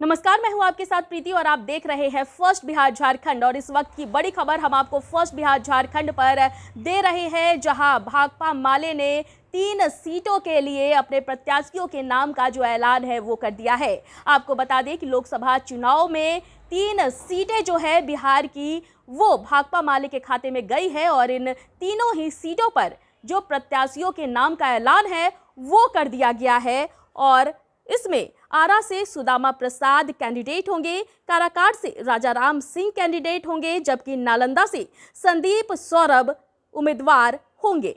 नमस्कार, मैं हूं आपके साथ प्रीति और आप देख रहे हैं फर्स्ट बिहार झारखंड। और इस वक्त की बड़ी खबर हम आपको फर्स्ट बिहार झारखंड पर दे रहे हैं, जहां भाकपा माले ने 3 सीटों के लिए अपने प्रत्याशियों के नाम का जो ऐलान है वो कर दिया है। आपको बता दें कि लोकसभा चुनाव में 3 सीटें जो है बिहार की वो भाकपा माले के खाते में गई है और इन तीनों ही सीटों पर जो प्रत्याशियों के नाम का ऐलान है वो कर दिया गया है। और इसमें आरा से सुदामा प्रसाद कैंडिडेट होंगे, काराकाट से राजाराम सिंह कैंडिडेट होंगे, जबकि नालंदा से संदीप सौरभ उम्मीदवार होंगे।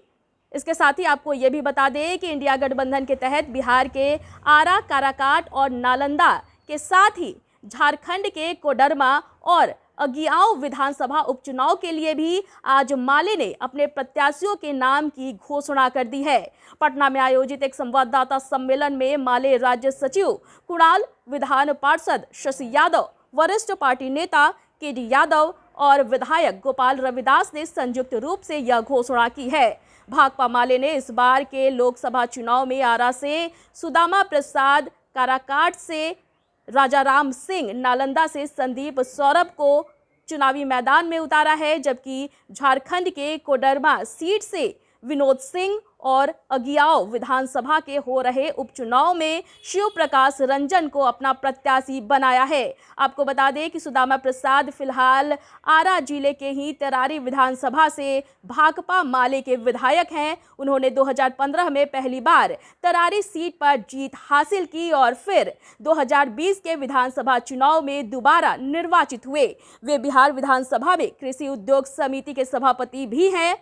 इसके साथ ही आपको ये भी बता दें कि इंडिया गठबंधन के तहत बिहार के आरा, काराकाट और नालंदा के साथ ही झारखंड के कोडरमा और अगिआंव विधानसभा उपचुनाव के लिए भी आज माले ने अपने प्रत्याशियों के नाम की घोषणा कर दी है। पटना में आयोजित एक संवाददाता सम्मेलन में माले राज्य सचिव कुणाल, विधान पार्षद शशि यादव, वरिष्ठ पार्टी नेता केडी यादव और विधायक गोपाल रविदास ने संयुक्त रूप से यह घोषणा की है। भाकपा माले ने इस बार के लोकसभा चुनाव में आरा से सुदामा प्रसाद, काराकाट से राजाराम सिंह, नालंदा से संदीप सौरभ को चुनावी मैदान में उतारा है, जबकि झारखंड के कोडरमा सीट से विनोद सिंह और अगिआंव विधानसभा के हो रहे उपचुनाव में शिव प्रकाश रंजन को अपना प्रत्याशी बनाया है। आपको बता दें कि सुदामा प्रसाद फिलहाल आरा जिले के ही तरारी विधानसभा से भाकपा माले के विधायक हैं। उन्होंने 2015 में पहली बार तरारी सीट पर जीत हासिल की और फिर 2020 के विधानसभा चुनाव में दोबारा निर्वाचित हुए। वे बिहार विधानसभा में कृषि उद्योग समिति के सभापति भी हैं।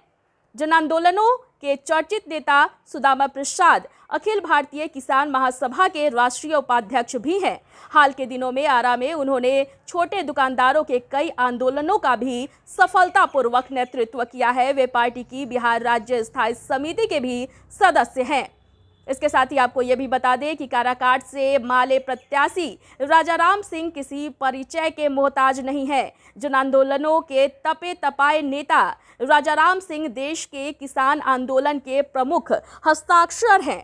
जन आंदोलनों के चर्चित नेता सुदामा प्रसाद अखिल भारतीय किसान महासभा के राष्ट्रीय उपाध्यक्ष भी हैं। हाल के दिनों में आरा में उन्होंने छोटे दुकानदारों के कई आंदोलनों का भी सफलतापूर्वक नेतृत्व किया है। वे पार्टी की बिहार राज्य स्थायी समिति के भी सदस्य हैं। इसके साथ ही आपको यह भी बता दें कि काराकाट से माले प्रत्याशी राजाराम सिंह किसी परिचय के मोहताज नहीं है। जन आंदोलनों के तपे तपाए नेता राजाराम सिंह देश के किसान आंदोलन के प्रमुख हस्ताक्षर हैं।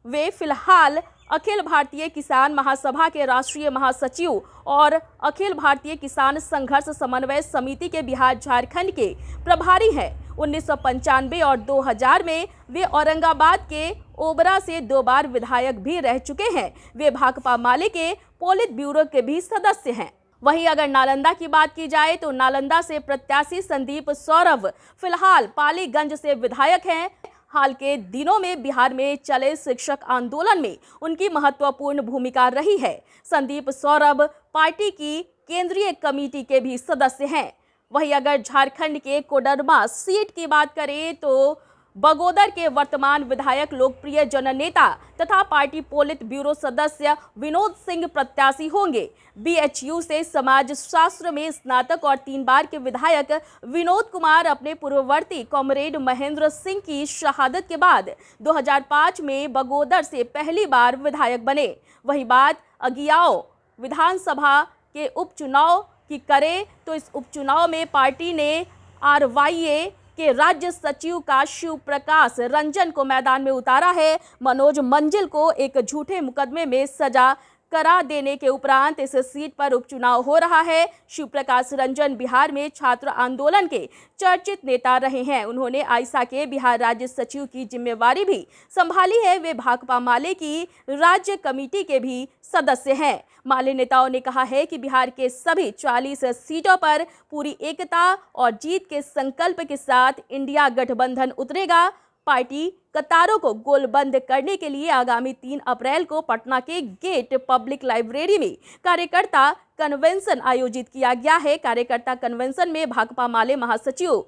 वे फिलहाल अखिल भारतीय किसान महासभा के राष्ट्रीय महासचिव और अखिल भारतीय किसान संघर्ष समन्वय समिति के बिहार झारखंड के प्रभारी हैं। 1995 और 2000 में वे औरंगाबाद के ओबरा से 2 बार विधायक भी रह चुके हैं। वे भाकपा माले के पोलित ब्यूरो के भी सदस्य हैं। वहीं अगर नालंदा की बात की जाए तो नालंदा से प्रत्याशी संदीप सौरभ फिलहाल पालीगंज से विधायक हैं। हाल के दिनों में बिहार में चले शिक्षक आंदोलन में उनकी महत्वपूर्ण भूमिका रही है। संदीप सौरभ पार्टी की केंद्रीय कमेटी के भी सदस्य हैं। वहीं अगर झारखंड के कोडरमा सीट की बात करें तो बगोदर के वर्तमान विधायक, लोकप्रिय जननेता तथा पार्टी पोलित ब्यूरो सदस्य विनोद सिंह प्रत्याशी होंगे। बीएचयू से समाज शास्त्र में स्नातक और 3 बार के विधायक विनोद कुमार अपने पूर्ववर्ती कॉमरेड महेंद्र सिंह की शहादत के बाद 2005 में बगोदर से पहली बार विधायक बने। वही बात अगिआंव विधानसभा के उपचुनाव की करें तो इस उपचुनाव में पार्टी ने आरवाईए के राज्य सचिव का शिव प्रकाश रंजन को मैदान में उतारा है। मनोज मंजिल को एक झूठे मुकदमे में सजा करा देने के उपरांत इस सीट पर उपचुनाव हो रहा है। शिव प्रकाश रंजन बिहार में छात्र आंदोलन के चर्चित नेता रहे हैं। उन्होंने आइसा के बिहार राज्य सचिव की जिम्मेवारी भी संभाली है। वे भाकपा माले की राज्य कमेटी के भी सदस्य हैं। माले नेताओं ने कहा है कि बिहार के सभी 40 सीटों पर पूरी एकता और जीत के संकल्प के साथ इंडिया गठबंधन उतरेगा। पार्टी कतारों को गोलबंद करने के लिए आगामी 3 अप्रैल को पटना के गेट पब्लिक लाइब्रेरी में कार्यकर्ता कन्वेंशन आयोजित किया गया है। कार्यकर्ता कन्वेंशन में भाकपा माले महासचिव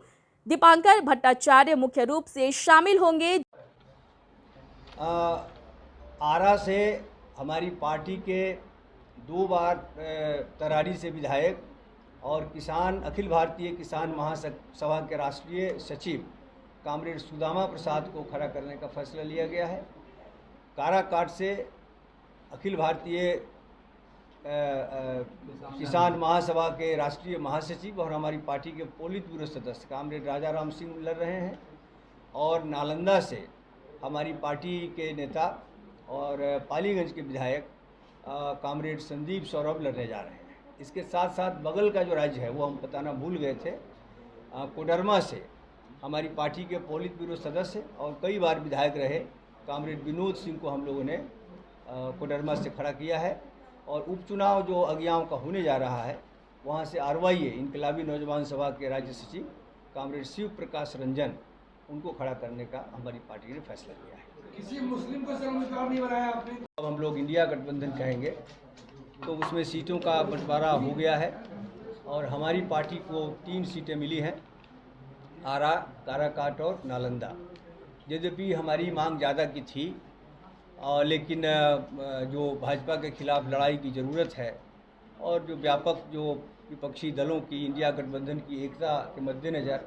दीपांकर भट्टाचार्य मुख्य रूप से शामिल होंगे। आरा से हमारी पार्टी के 2 बार तरारी से विधायक और अखिल भारतीय किसान महासभा के राष्ट्रीय सचिव कामरेड सुदामा प्रसाद को खड़ा करने का फैसला लिया गया है। काराकाट से अखिल भारतीय किसान महासभा के राष्ट्रीय महासचिव और हमारी पार्टी के पोलित ब्यूरो सदस्य कामरेड राजाराम सिंह लड़ रहे हैं। और नालंदा से हमारी पार्टी के नेता और पालीगंज के विधायक कामरेड संदीप सौरभ लड़ने जा रहे हैं। इसके साथ साथ बगल का जो राज्य है वो हम बताना भूल गए थे, कोडरमा से हमारी पार्टी के पोलित ब्यूरो सदस्य और कई बार विधायक रहे कामरेड विनोद सिंह को हम लोगों ने कोडरमा से खड़ा किया है। और उपचुनाव जो अज्ञाओं का होने जा रहा है वहाँ से RYA इनकलाबी नौजवान सभा के राज्य सचिव कामरेड शिव प्रकाश रंजन, उनको खड़ा करने का हमारी पार्टी ने फैसला किया है। किसी मुस्लिम को उम्मीदवार नहीं बनाया आपने? अब हम लोग इंडिया गठबंधन कहेंगे तो उसमें सीटों का बंटवारा हो गया है और हमारी पार्टी को 3 सीटें मिली हैं, आरा, काराकाट और नालंदा। यद्यपि हमारी मांग ज़्यादा की थी लेकिन जो भाजपा के खिलाफ लड़ाई की ज़रूरत है और जो व्यापक जो विपक्षी दलों की इंडिया गठबंधन की एकता के मद्देनज़र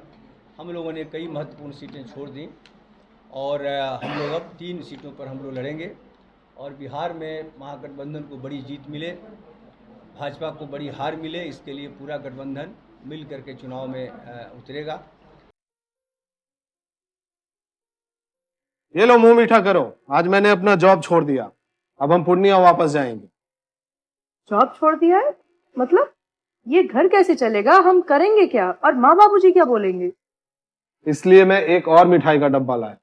हम लोगों ने कई महत्वपूर्ण सीटें छोड़ दी और हम लोग अब 3 सीटों पर हम लोग लड़ेंगे और बिहार में महागठबंधन को बड़ी जीत मिले, भाजपा को बड़ी हार मिले, इसके लिए पूरा गठबंधन मिल करके चुनाव में उतरेगा। ये लो मुंह मीठा करो, आज मैंने अपना जॉब छोड़ दिया, अब हम पूर्णिया वापस जाएंगे। जॉब छोड़ दिया है? मतलब ये घर कैसे चलेगा? हम करेंगे क्या? और माँ बाबूजी क्या बोलेंगे? इसलिए मैं एक और मिठाई का डब्बा लाया,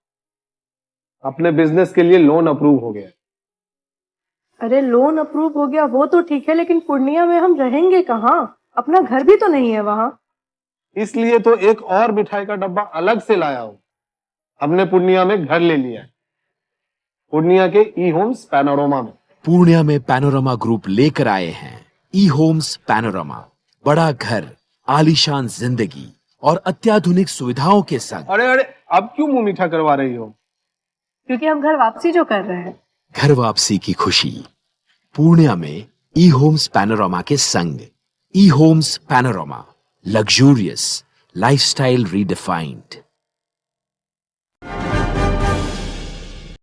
अपने बिजनेस के लिए लोन अप्रूव हो गया। अरे लोन अप्रूव हो गया वो तो ठीक है, लेकिन पूर्णिया में हम रहेंगे कहाँ? अपना घर भी तो नहीं है वहाँ। इसलिए तो एक और मिठाई का डब्बा अलग से लाया हूँ। हमने पूर्णिया में घर ले लिया है, पूर्णिया के ई होम्स पैनोरमा में। पूर्णिया में पैनोरमा ग्रुप लेकर आए हैं ई होम्स पैनोरमा, बड़ा घर, आलीशान जिंदगी और अत्याधुनिक सुविधाओं के संग। अरे अरे अब क्यों मुंह मीठा करवा रही हो? क्योंकि हम घर वापसी जो कर रहे हैं। घर वापसी की खुशी पूर्णिया में ई होम्स पैनोरमा के संग। E Homes Panorama, luxurious lifestyle redefined.